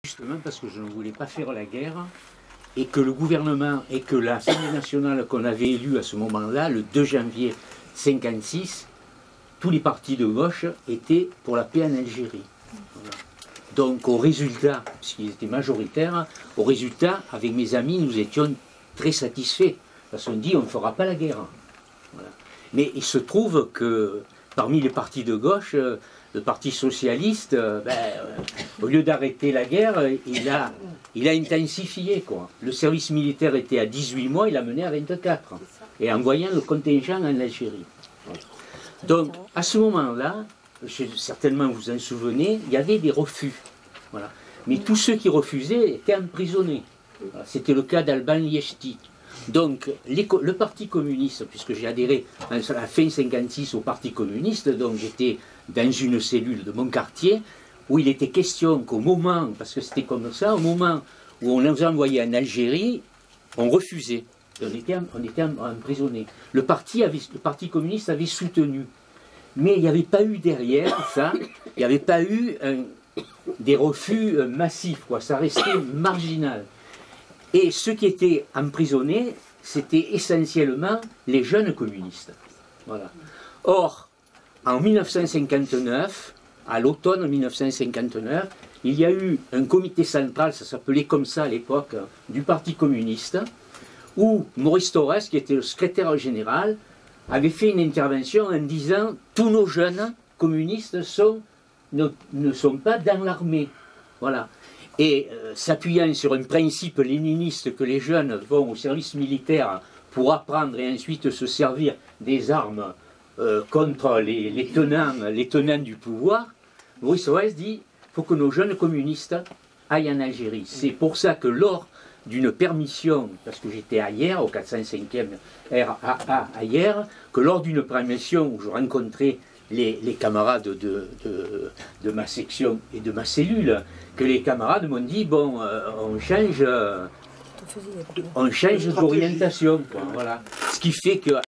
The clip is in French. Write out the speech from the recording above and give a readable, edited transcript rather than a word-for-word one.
Justement parce que je ne voulais pas faire la guerre et que le gouvernement et que l'Assemblée nationale qu'on avait élue à ce moment-là, le 2 janvier 1956, tous les partis de gauche étaient pour la paix en Algérie. Voilà. Donc au résultat, puisqu'ils étaient majoritaires, au résultat, avec mes amis, nous étions très satisfaits. Parce qu'on dit on ne fera pas la guerre. Voilà. Mais il se trouve que parmi les partis de gauche, le Parti socialiste, au lieu d'arrêter la guerre, il a intensifié, quoi. Le service militaire était à 18 mois, il a mené à 24. Et envoyant le contingent en Algérie. Voilà. Donc, à ce moment-là, certainement vous en souvenez, il y avait des refus. Voilà. Mais tous ceux qui refusaient étaient emprisonnés. Voilà. C'était le cas d'Alban Liechti. Donc, le Parti communiste, puisque j'ai adhéré à la fin 1956 au Parti communiste, donc j'étais dans une cellule de mon quartier, où il était question qu'au moment, parce que c'était comme ça, au moment où on nous envoyait en Algérie, on refusait. On était emprisonnés. Le Parti communiste avait soutenu. Mais il n'y avait pas eu derrière ça, il n'y avait pas eu des refus massifs, quoi. Ça restait marginal. Et ceux qui étaient emprisonnés, c'était essentiellement les jeunes communistes. Voilà. Or, en 1959, à l'automne 1959, il y a eu un comité central, ça s'appelait comme ça à l'époque, du Parti communiste, où Maurice Thorez, qui était le secrétaire général, avait fait une intervention en disant « tous nos jeunes communistes ne sont pas dans l'armée ». Voilà. Et s'appuyant sur un principe léniniste que les jeunes vont au service militaire pour apprendre et ensuite se servir des armes contre les tenants du pouvoir, Maurice Thorez dit il faut que nos jeunes communistes aillent en Algérie. C'est pour ça que lors d'une permission, parce que j'étais à Hyères, au 405e RAA à Hyères, que lors d'une permission où je rencontrais les camarades de ma section et de ma cellule, que les camarades m'ont dit, bon, on change d'orientation. Voilà. Ce qui fait que